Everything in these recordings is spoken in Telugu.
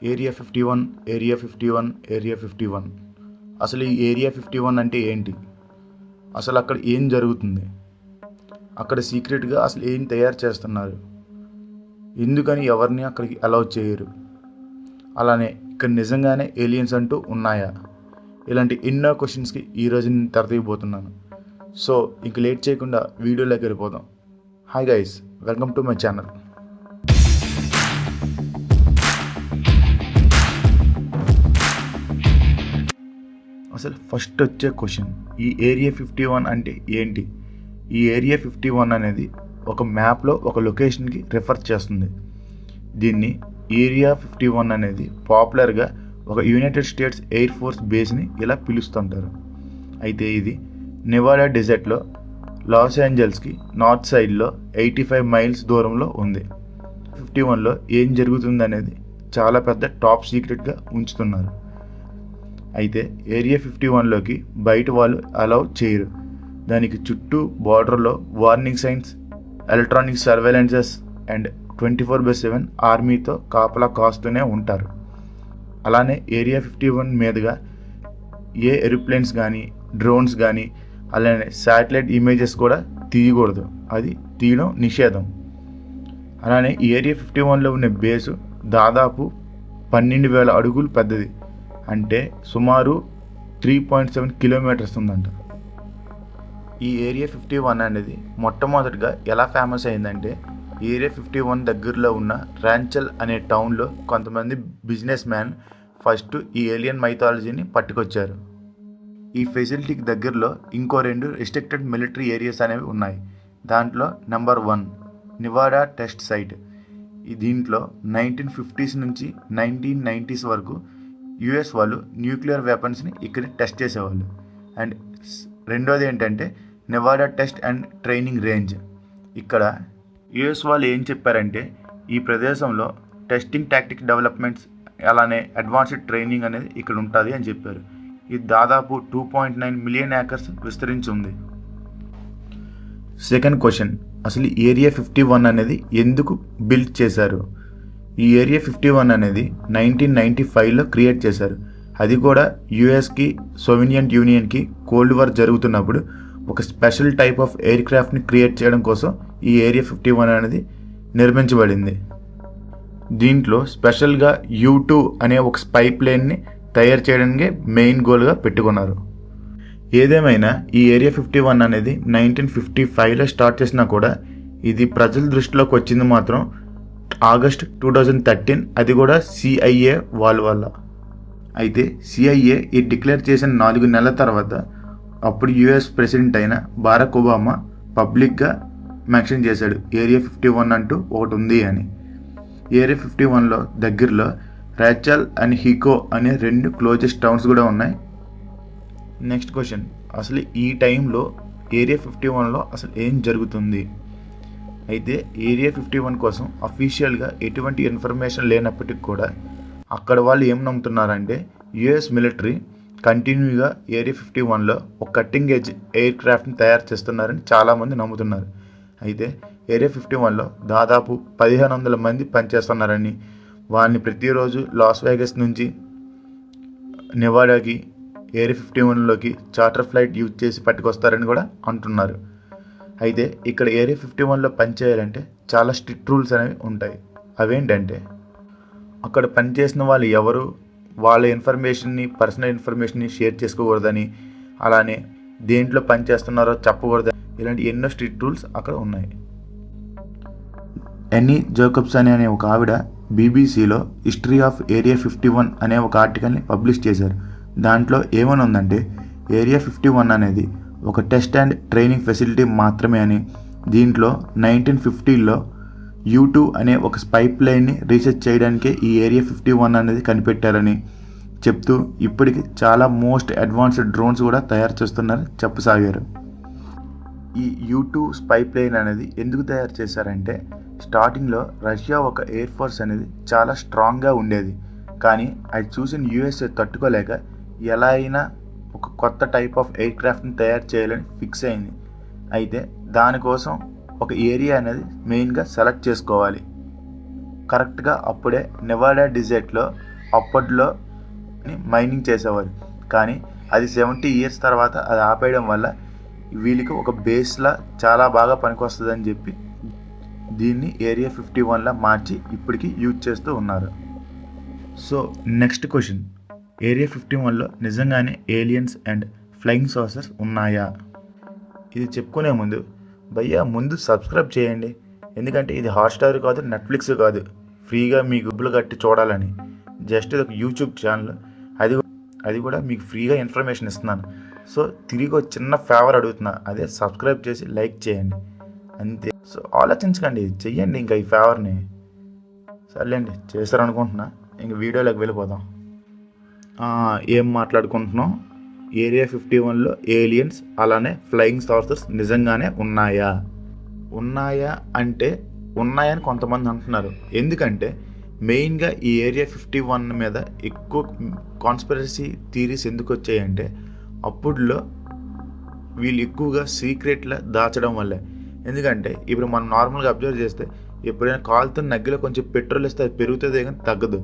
Area 51, area 51, area 51. అసలు ఈ ఏరియా 51 అంటే ఏంటి? అసలు అక్కడ ఏం జరుగుతుంది? అక్కడ సీక్రెట్గా అసలు ఏం తయారు చేస్తున్నారు? ఎందుకని ఎవరిని అక్కడికి అలౌ చేయరు? అలానే ఇక్కడ నిజంగానే ఏలియన్స్ అంటూ ఉన్నాయా? ఇలాంటి ఎన్నో క్వశ్చన్స్కి ఈరోజు నేను తెరతీయబోతున్నాను. సో ఇంక లేట్ చేయకుండా వీడియోలోకి వెళ్ళిపోదాం. Hi guys, welcome to my channel. అసలు ఫస్ట్ వచ్చే క్వశ్చన్, ఈ ఏరియా 51 అంటే ఏంటి? ఈ ఏరియా 51 అనేది ఒక మ్యాప్లో ఒక లొకేషన్కి రిఫర్ చేస్తుంది. దీన్ని ఏరియా 51 అనేది పాపులర్గా ఒక యునైటెడ్ స్టేట్స్ ఎయిర్ ఫోర్స్ బేస్ని ఇలా పిలుస్తుంటారు. అయితే ఇది నెవాడా డెజర్ట్లో లాస్ ఏంజల్స్కి నార్త్ సైడ్లో 85 మైల్స్ దూరంలో ఉంది. 51లో ఏం జరుగుతుంది అనేది చాలా పెద్ద టాప్ సీక్రెట్గా ఉంచుతున్నారు. అయితే ఏరియా 51లోకి బయట వాళ్ళు అలౌ చేయరు. దానికి చుట్టూ బార్డర్లో warning signs, electronic surveillances and 24/7 ఆర్మీతో కాపలా కాస్తూనే ఉంటారు. అలానే ఏరియా 51 మీదుగా ఏ ఏరోప్లేన్స్ కానీ, డ్రోన్స్ కానీ, అలానే శాటిలైట్ ఇమేజెస్ కూడా తీయకూడదు. అది తీయడం నిషేధం. అలానే ఈ ఏరియా 51లో ఉన్న బేసు దాదాపు 12,000 అడుగులు పెద్దది. అంటే సుమారు 3.7 కిలోమీటర్స్ ఉందంట. ఈ ఏరియా 51 అనేది మొట్టమొదటిగా ఎలా ఫేమస్ అయిందంటే, ఏరియా 51 దగ్గరలో ఉన్న రాంచల్ అనే టౌన్లో కొంతమంది బిజినెస్ మ్యాన్ ఫస్ట్ ఈ ఏలియన్ మైథాలజీని పట్టుకొచ్చారు. ఈ ఫెసిలిటీకి దగ్గరలో ఇంకో 2 రిస్ట్రిక్టెడ్ మిలిటరీ ఏరియాస్ అనేవి ఉన్నాయి. దాంట్లో నెంబర్ 1 నివాడా టెస్ట్ సైట్. దీంట్లో 1950s నుంచి 1990s వరకు యుఎస్ వాళ్ళు న్యూక్లియర్ వెపన్స్ని ఇక్కడ టెస్ట్ చేసేవాళ్ళు. అండ్ రెండోది ఏంటంటే Nevada test and training range. ఇక్కడ యుఎస్ వాళ్ళు ఏం చెప్పారంటే, ఈ ప్రదేశంలో టెస్టింగ్ టాక్టిక్ డెవలప్మెంట్స్ అలానే అడ్వాన్స్డ్ ట్రైనింగ్ అనేది ఇక్కడ ఉంటుంది అని చెప్పారు. ఇది దాదాపు 2.9 మిలియన్ ఏకర్స్ విస్తరించి ఉంది. సెకండ్ క్వశ్చన్, అసలు ఏరియా 51 అనేది ఎందుకు బిల్డ్ చేశారు? ఈ ఏరియా 51 అనేది 1995లో క్రియేట్ చేశారు. అది కూడా యుఎస్కి, సోవియట్ యూనియన్కి కోల్డ్ వార్ జరుగుతున్నప్పుడు ఒక స్పెషల్ టైప్ ఆఫ్ ఎయిర్ క్రాఫ్ట్ని క్రియేట్ చేయడం కోసం ఈ ఏరియా 51 అనేది నిర్మించబడింది. దీంట్లో స్పెషల్గా U2 అనే ఒక స్పై ప్లేన్ని తయారు చేయడానికి మెయిన్ గోల్గా పెట్టుకున్నారు. ఏదేమైనా ఈ ఏరియా 51 అనేది 1955లో స్టార్ట్ చేసినా కూడా ఇది ప్రజల దృష్టిలోకి వచ్చింది మాత్రం ఆగస్ట్ 2013. అది కూడా CIA వాళ్ళ వల్ల. అయితే CIA ఈ డిక్లేర్ చేసిన 4 నెలల తర్వాత అప్పుడు యుఎస్ ప్రెసిడెంట్ అయిన బారాక్ ఒబామా పబ్లిక్గా మెన్షన్ చేశాడు, ఏరియా 51 అంటూ ఒకటి ఉంది అని. ఏరియా 51లో దగ్గరలో రాచల్ అండ్ హికో అనే 2 క్లోజెస్ట్ టౌన్స్ కూడా ఉన్నాయి. నెక్స్ట్ క్వశ్చన్, అసలు ఈ టైంలో ఏరియా 51లో అసలు ఏం జరుగుతుంది? అయితే ఏరియా 51 కోసం అఫీషియల్గా ఎటువంటి ఇన్ఫర్మేషన్ లేనప్పటికీ కూడా అక్కడ వాళ్ళు ఏం నమ్ముతున్నారంటే, యుఎస్ మిలిటరీ కంటిన్యూగా ఏరియా 51లో ఒక కట్టింగ్ ఎడ్జ్ ఎయిర్ క్రాఫ్ట్ని తయారు చేస్తున్నారని చాలామంది నమ్ముతున్నారు. అయితే ఏరియా 51లో దాదాపు 1,500 మంది పనిచేస్తున్నారని, వాళ్ళని ప్రతిరోజు లాస్ వేగస్ నుంచి నెవాడాకి ఏరియా 51లోకి చార్టర్ ఫ్లైట్ యూజ్ చేసి పట్టుకొస్తారని కూడా అంటున్నారు. అయితే ఇక్కడ ఏరియా 51లో పనిచేయాలంటే చాలా స్ట్రిక్ట్ రూల్స్ అనేవి ఉంటాయి. అవేంటంటే, అక్కడ పనిచేసిన వాళ్ళు ఎవరు, వాళ్ళ ఇన్ఫర్మేషన్ని, పర్సనల్ ఇన్ఫర్మేషన్ని షేర్ చేసుకోకూడదని, అలానే దేంట్లో పనిచేస్తున్నారో చెప్పకూడదని, ఇలాంటి ఎన్నో స్ట్రిక్ట్ రూల్స్ అక్కడ ఉన్నాయి. ఎన్నీ జోకబ్సన్ అనే ఒక ఆవిడ బీబీసీలో హిస్టరీ ఆఫ్ ఏరియా 51 అనే ఒక ఆర్టికల్ని పబ్లిష్ చేశారు. దాంట్లో ఏమని ఉందంటే, ఏరియా 51 అనేది ఒక టెస్ట్ అండ్ ట్రైనింగ్ ఫెసిలిటీ మాత్రమే అని, దీంట్లో 1950లో U2 అనే ఒక స్పై ప్లేన్ని రీసెర్చ్ చేయడానికే ఈ ఏరియా 51 అనేది కనిపెట్టారని చెప్తూ ఇప్పటికి చాలా మోస్ట్ అడ్వాన్స్డ్ డ్రోన్స్ కూడా తయారు చేస్తున్నారని చెప్పసాగారు. ఈ U2 స్పై ప్లేన్ అనేది ఎందుకు తయారు చేశారంటే, స్టార్టింగ్లో రష్యా ఒక ఎయిర్ ఫోర్స్ అనేది చాలా స్ట్రాంగ్గా ఉండేది. కానీ అది చూసిన USA తట్టుకోలేక ఎలా అయినా ఒక కొత్త టైప్ ఆఫ్ ఎయిర్ క్రాఫ్ట్ని తయారు చేయాలని ఫిక్స్ అయింది. అయితే దానికోసం ఒక ఏరియా అనేది మెయిన్గా సెలెక్ట్ చేసుకోవాలి. కరెక్ట్గా అప్పుడే నెవాడా డిజర్ట్లో అప్పట్లో మైనింగ్ చేసేవారు. కానీ అది 70 years తర్వాత అది ఆపేయడం వల్ల వీళ్ళకి ఒక బేస్లా చాలా బాగా పనికొస్తుందని చెప్పి దీన్ని ఏరియా 51లా మార్చి ఇప్పటికీ యూజ్ చేస్తూ ఉన్నారు. సో నెక్స్ట్ క్వశ్చన్, ఏరియా 51లో నిజంగానే ఏలియన్స్ అండ్ ఫ్లయింగ్ సాసర్స్ ఉన్నాయా? ఇది చెప్పుకునే ముందు ముందు సబ్స్క్రైబ్ చేయండి. ఎందుకంటే ఇది హాట్స్టార్ కాదు, నెట్ఫ్లిక్స్ కాదు, ఫ్రీగా మీ గుబ్బులు కట్టి చూడాలని. జస్ట్ ఇది ఒక యూట్యూబ్ ఛానల్, అది కూడా మీకు ఫ్రీగా ఇన్ఫర్మేషన్ ఇస్తున్నాను. సో తిరిగి ఒక చిన్న ఫేవర్ అడుగుతున్నా, అదే సబ్స్క్రైబ్ చేసి లైక్ చేయండి అంతే. సో ఆలోచించకండి, చెయ్యండి ఇంకా ఈ ఫేవర్ని. సర్లేండి, చేస్తారనుకుంటున్నా. ఇంక వీడియోలోకి వెళ్ళిపోదాం. ఏం మాట్లాడుకుంటున్నాం? ఏరియా 51లో ఏలియన్స్ అలానే ఫ్లయింగ్ సాసర్స్ నిజంగానే ఉన్నాయా అంటే ఉన్నాయని కొంతమంది అంటున్నారు. ఎందుకంటే మెయిన్గా ఈ ఏరియా 51 మీద ఎక్కువ కాన్స్పిరసీ థీరీస్ ఎందుకు వచ్చాయంటే అప్పుడులో వీళ్ళు ఎక్కువగా సీక్రెట్లా దాచడం వల్లే. ఎందుకంటే ఇప్పుడు మనం నార్మల్గా అబ్జర్వ్ చేస్తే ఎప్పుడైనా కాలుతో నగ్గిలో కొంచెం పెట్రోల్ వేస్తే అది పెరుగుతుంది కానీ తగ్గదు.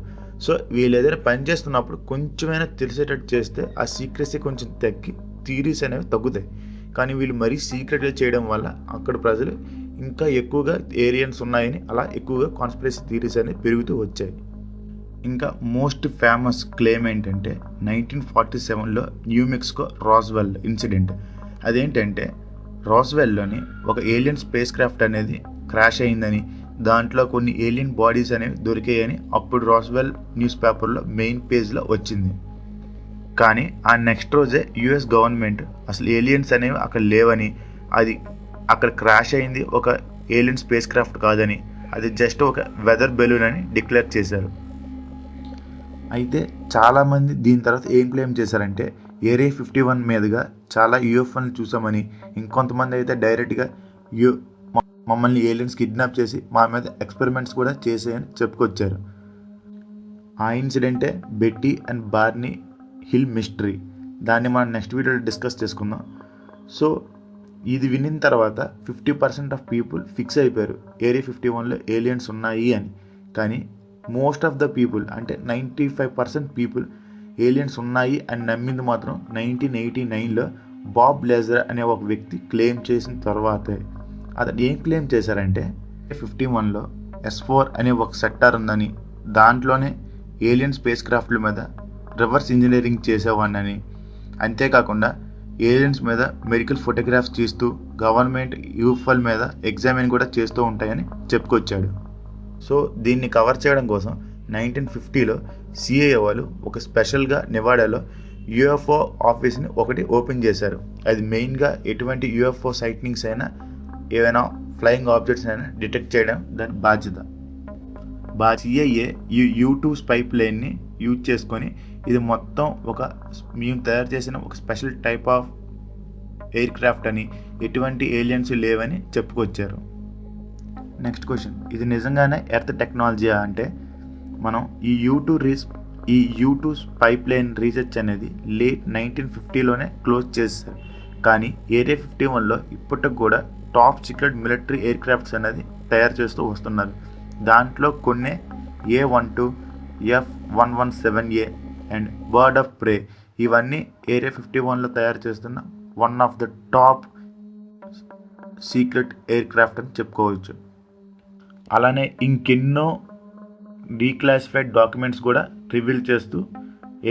సో వీళ్ళు ఏదైనా పని చేస్తున్నప్పుడు కొంచెమైనా తెలిసేటట్టు చేస్తే ఆ సీక్రెసీ కొంచెం తగ్గి థీరీస్ అనేవి తగ్గుతాయి. కానీ వీళ్ళు మరీ సీక్రెట్గా చేయడం వల్ల అక్కడ ప్రజలు ఇంకా ఎక్కువగా ఏలియన్స్ ఉన్నాయని అలా ఎక్కువగా కాన్స్పిరసీ థీరీస్ అనేవి పెరుగుతూ వచ్చాయి. ఇంకా మోస్ట్ ఫేమస్ క్లెయిమ్ ఏంటంటే 1947లో న్యూ మెక్సికో రాస్వెల్ ఇన్సిడెంట్. అదేంటంటే రాస్వెల్లోని ఒక ఏలియన్ స్పేస్ క్రాఫ్ట్ అనేది క్రాష్ అయిందని, దాంట్లో కొన్ని ఏలియన్ బాడీస్ అనేవి దొరికాయని అప్పుడు రాస్వెల్ న్యూస్ పేపర్లో మెయిన్ పేజ్లో వచ్చింది. కానీ ఆ నెక్స్ట్ రోజే యుఎస్ గవర్నమెంట్ అసలు ఏలియన్స్ అనేవి అక్కడ లేవని, అది అక్కడ క్రాష్ అయింది ఒక ఏలియన్ స్పేస్ క్రాఫ్ట్ కాదని, అది జస్ట్ ఒక వెదర్ బెలూన్ అని డిక్లేర్ చేశారు. అయితే చాలామంది దీని తర్వాత ఏం క్లెయిమ్ చేశారంటే ఏరియా 51 మీదుగా చాలా యూఎఫ్ఓని చూసామని, ఇంకొంతమంది అయితే డైరెక్ట్గా మమ్మల్ని ఏలియన్స్ కిడ్నాప్ చేసి మా మీద ఎక్స్పెరిమెంట్స్ కూడా చేసాయని చెప్పుకొచ్చారు. ఆ ఇన్సిడెంటే Betty and Barney Hill mystery. దాన్ని మనం నెక్స్ట్ వీడియోలో డిస్కస్ చేసుకుందాం. సో ఇది వినిన తర్వాత 50% ఆఫ్ పీపుల్ ఫిక్స్ అయిపోయారు ఏరియా 51లో ఏలియన్స్ ఉన్నాయి అని. కానీ మోస్ట్ ఆఫ్ ద పీపుల్ అంటే 95% పీపుల్ ఏలియన్స్ ఉన్నాయి అని నమ్మింది మాత్రం 1989లో బాబ్ లేజర్ అనే ఒక వ్యక్తి క్లెయిమ్ చేసిన తర్వాతే. అతను ఏం క్లెయిమ్ చేశారంటే 51లో S4 అనే ఒక సెక్టార్ ఉందని, దాంట్లోనే ఏలియన్ స్పేస్ క్రాఫ్ట్ల మీద రివర్స్ ఇంజనీరింగ్ చేసేవాడిని, అంతేకాకుండా ఏలియన్స్ మీద మెడికల్ ఫోటోగ్రాఫ్స్ తీస్తూ గవర్నమెంట్ యూఎఫ్ఓల మీద ఎగ్జామిన్ కూడా చేస్తూ ఉంటాయని చెప్పుకొచ్చాడు. సో దీన్ని కవర్ చేయడం కోసం 1950లో సిఐఏ వాళ్ళు ఒక స్పెషల్గా నెవాడాలో యూఎఫ్ఓ ఆఫీస్ని ఒకటి ఓపెన్ చేశారు. అది మెయిన్గా ఎటువంటి యూఎఫ్ఓ సైట్నింగ్స్ అయినా ఏవైనా ఫ్లయింగ్ ఆబ్జెక్ట్స్ అయినా డిటెక్ట్ చేయడం దాని బాధ్యత. సిఐఏ ఈ U2 స్పై ప్లేన్ని యూజ్ చేసుకొని ఇది మొత్తం మేము తయారు చేసిన ఒక special type of air craft అని, ఎటువంటి ఏలియన్స్ లేవని చెప్పుకొచ్చారు. నెక్స్ట్ క్వశ్చన్, ఇది నిజంగానే ఎర్త్ టెక్నాలజీయా అంటే మనం ఈ U2 స్పై ప్లేన్ రీసెర్చ్ అనేది లేట్ 1950లోనే క్లోజ్ చేశారు. కానీ ఏరియా 51లో ఇప్పటికి కూడా top secret military air crafts అనేది తయారు చేస్తూ వస్తున్నారు. దాంట్లో కొన్ని A-12, F-117A and bird of ప్రే, ఇవన్నీ ఏరియా 51లో తయారు చేస్తున్న one of the top secret air craft అని చెప్పుకోవచ్చు. అలానే ఇంకెన్నో డీక్లాసిఫైడ్ డాక్యుమెంట్స్ కూడా రివీల్ చేస్తూ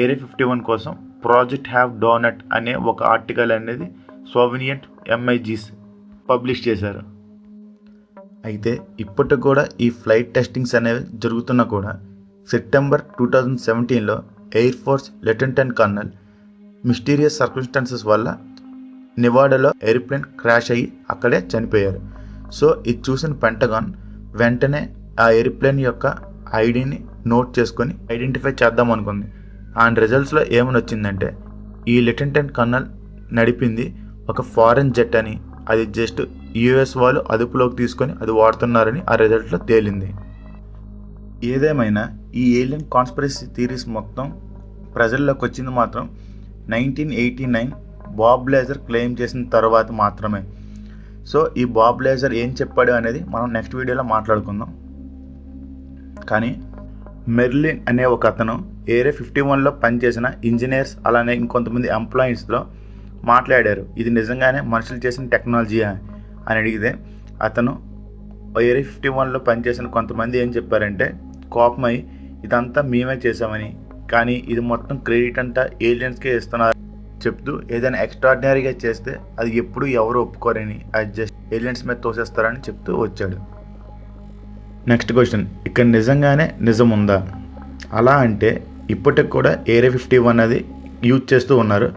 ఏరియా 51 కోసం ప్రాజెక్ట్ హ్యావ్ డోనట్ అనే ఒక ఆర్టికల్ అనేది సోవియట్ MIGs పబ్లిష్ చేశారు. అయితే ఇప్పటికి కూడా ఈ ఫ్లైట్ టెస్టింగ్స్ అనేవి జరుగుతున్నా కూడా సెప్టెంబర్ 2017లో air force lieutenant colonel mysterious circumstances వల్ల నెవాడాలో ఎయిర్ప్లేన్ క్రాష్ అయ్యి అక్కడే చనిపోయారు. సో ఇది చూసిన పెంటగాన్ వెంటనే ఆ ఎయిర్ప్లేన్ యొక్క ఐడిని నోట్ చేసుకొని ఐడెంటిఫై చేద్దాం అనుకుంది. ఆ రిజల్ట్స్లో ఏమని వచ్చిందంటే ఈ లెఫ్టినెంట్ కర్నల్ నడిపింది ఒక ఫారెన్ జెట్ అని, అది జస్ట్ US వాళ్ళు అదుపులోకి తీసుకొని అది వాడుతున్నారని ఆ రిజల్ట్లో తేలింది. ఏదేమైనా ఈ ఏలియన్ కాన్స్పిరసీ థీరీస్ మొత్తం ప్రజల్లోకి వచ్చింది మాత్రం 1989 బాబ్ లేజర్ క్లెయిమ్ చేసిన తర్వాత మాత్రమే. సో ఈ బాబ్ లేజర్ ఏం చెప్పాడు అనేది మనం నెక్స్ట్ వీడియోలో మాట్లాడుకుందాం. కానీ మెర్లిన్ అనే ఒక అతను ఏరియా 51లో పనిచేసిన ఇంజనీర్స్ అలానే ఇంకొంతమంది ఎంప్లాయీస్తో మాట్లాడారు. ఇది నిజంగానే మనుషులు చేసిన టెక్నాలజీయా అని అడిగితే అతను ఏరియా 51లో పనిచేసిన కొంతమంది ఏం చెప్పారంటే కోపమై ఇదంతా మేమే చేసామని, కానీ ఇది మొత్తం క్రెడిట్ అంతా ఏలియన్స్కే ఇస్తున్నారు చెప్తూ ఏదైనా ఎక్స్ట్రాడినరీగా చేస్తే అది ఎప్పుడు ఎవరు ఒప్పుకోరని, అది జస్ట్ ఏలియన్స్ మీద తోసేస్తారని చెప్తూ వచ్చాడు. నెక్స్ట్ క్వశ్చన్, ఇక్కడ నిజంగానే నిజం ఉందా? అలా అంటే ఇప్పటికి కూడా ఏరియా 51 అది యూజ్ చేస్తూ ఉన్నారు.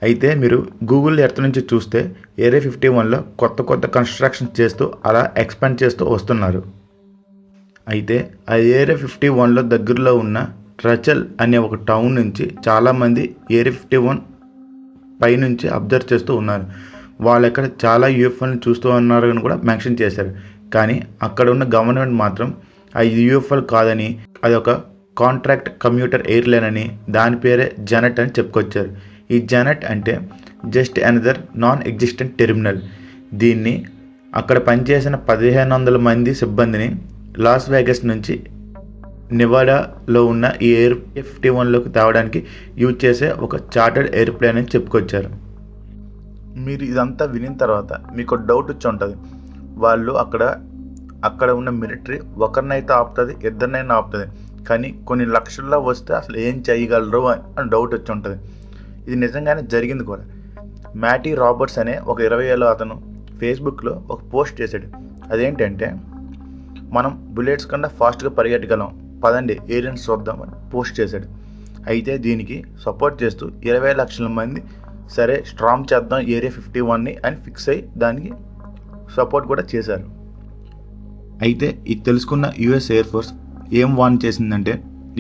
అయితే మీరు గూగుల్ ఎర్త్ నుంచి చూస్తే ఏరియా 51లో కొత్త కన్స్ట్రక్షన్ చేస్తూ అలా ఎక్స్పాండ్ చేస్తూ వస్తున్నారు. అయితే ఆ ఏరియా 51లో దగ్గరలో ఉన్న ట్రచల్ అనే ఒక టౌన్ నుంచి చాలామంది ఏరియా 51 పైనుంచి అబ్జర్వ్ చేస్తూ ఉన్నారు. వాళ్ళు ఎక్కడ చాలా యూఎఫ్ఓలను చూస్తూ ఉన్నారు అని కూడా మెన్షన్ చేశారు. కానీ అక్కడ ఉన్న గవర్నమెంట్ మాత్రం ఆ యూఎఫ్ఓలు కాదని, అది ఒక కాంట్రాక్ట్ కమ్యూటర్ ఎయిర్లైన్ అని, దాని పేరే జెనెట్ అని చెప్పుకొచ్చారు. ఈ జెనెట్ అంటే just another non existent terminal. దీన్ని అక్కడ పనిచేసిన 1500 మంది సిబ్బందిని లాస్ వేగస్ నుంచి నెవాడాలో ఉన్న ఈ ఏరియా 51లోకి తేవడానికి యూజ్ చేసే ఒక చార్టర్డ్ ఎయిర్ప్లేన్ అని చెప్పుకొచ్చారు. మీరు ఇదంతా వినిన తర్వాత మీకు డౌట్ వచ్చి ఉంటుంది, వాళ్ళు అక్కడ ఉన్న మిలిటరీ ఒకరినైతే ఆపుతుంది, ఇద్దరినైనా ఆపుతుంది, కానీ కొన్ని లక్షల్లో వస్తే అసలు ఏం చేయగలరు అని డౌట్ వచ్చి ఉంటుంది. ఇది నిజంగానే జరిగింది కూడా. మ్యాటీ రాబర్ట్స్ అనే ఒక 20 ఏళ్ళ అతను ఫేస్బుక్లో ఒక పోస్ట్ చేశాడు. అదేంటంటే, మనం బుల్లెట్స్ కన్నా ఫాస్ట్గా పరిగెట్టగలం, పదండి ఏలియన్స్ చూద్దామని పోస్ట్ చేశాడు. అయితే దీనికి సపోర్ట్ చేస్తూ 20 లక్షల మంది సరే స్ట్రాంగ్ చేద్దాం ఏరియా 51ని అని ఫిక్స్ అయ్యి దానికి సపోర్ట్ కూడా చేశారు. అయితే ఇది తెలుసుకున్న యుఎస్ ఎయిర్ ఫోర్స్ ఏం వార్న్ చేసిందంటే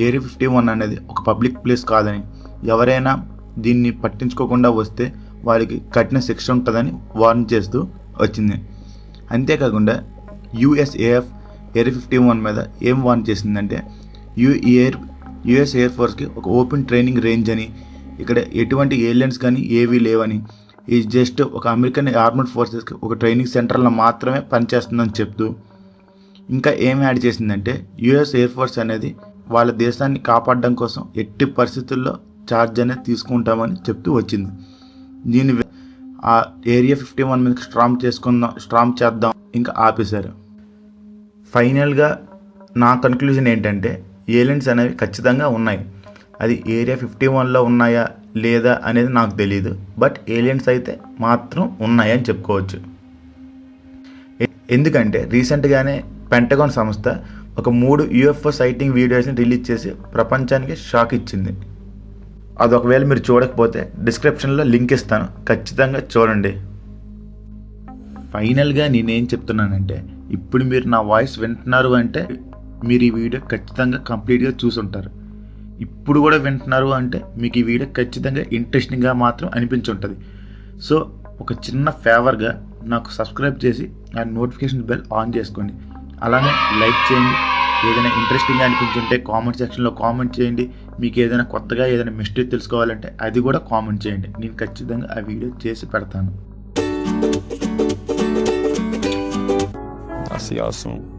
ఏరియా 51 అనేది ఒక పబ్లిక్ ప్లేస్ కాదని, ఎవరైనా దీన్ని పట్టించుకోకుండా వస్తే వారికి కఠిన శిక్ష ఉంటుందని వార్న్ చేస్తూ వచ్చింది. అంతేకాకుండా యుఎస్ఏఎఫ్ ఏరియా 51 మీద ఏం వార్న్ చేసిందంటే యుఎస్ ఎయిర్ ఫోర్స్కి ఒక ఓపెన్ ట్రైనింగ్ రేంజ్ అని, ఇక్కడ ఎటువంటి ఏలియన్స్ కానీ ఏవీ లేవని, ఇది జస్ట్ ఒక అమెరికన్ ఆర్మడ్ ఫోర్సెస్కి ఒక ట్రైనింగ్ సెంటర్లో మాత్రమే పనిచేస్తుందని చెప్తూ ఇంకా ఏం యాడ్ చేసిందంటే యుఎస్ ఎయిర్ ఫోర్స్ అనేది వాళ్ళ దేశాన్ని కాపాడడం కోసం ఎట్టి పరిస్థితుల్లో ఛార్జ్ అనేది తీసుకుంటామని చెప్తూ వచ్చింది. దీని ఆ ఏరియా 51 మీద స్ట్రాంగ్ చేద్దాం ఇంకా ఆపేశారు. ఫైనల్గా నా కన్క్లూజన్ ఏంటంటే ఏలియన్స్ అనేవి ఖచ్చితంగా ఉన్నాయి. అది ఏరియా 51లో ఉన్నాయా లేదా అనేది నాకు తెలియదు, బట్ ఏలియన్స్ అయితే మాత్రం ఉన్నాయని చెప్పుకోవచ్చు. ఎందుకంటే రీసెంట్గానే పెంటగాన్ సంస్థ ఒక 3 యూఎఫ్ఓ సైటింగ్ వీడియోస్ని రిలీజ్ చేసి ప్రపంచానికి షాక్ ఇచ్చింది. అది ఒకవేళ మీరు చూడకపోతే డిస్క్రిప్షన్లో లింక్ ఇస్తాను, ఖచ్చితంగా చూడండి. ఫైనల్గా నేనేం చెప్తున్నానంటే, ఇప్పుడు మీరు నా వాయిస్ వింటున్నారు అంటే మీరు ఈ వీడియో ఖచ్చితంగా కంప్లీట్గా చూసుంటారు. ఇప్పుడు కూడా వింటున్నారు అంటే మీకు ఈ వీడియో ఖచ్చితంగా ఇంట్రెస్టింగ్గా మాత్రం అనిపించుంటుంది. సో ఒక చిన్న ఫేవర్గా నాకు సబ్స్క్రైబ్ చేసి ఆ నోటిఫికేషన్ బెల్ ఆన్ చేసుకోండి. అలానే లైక్ చేయండి. ఏదైనా ఇంట్రెస్టింగ్గా అనిపించుంటే కామెంట్ సెక్షన్లో కామెంట్ చేయండి. మీకు ఏదైనా కొత్తగా ఏదైనా మిస్టరీ తెలుసుకోవాలంటే అది కూడా కామెంట్ చేయండి. నేను ఖచ్చితంగా ఆ వీడియో చేసి పెడతాను. I'll see y'all soon.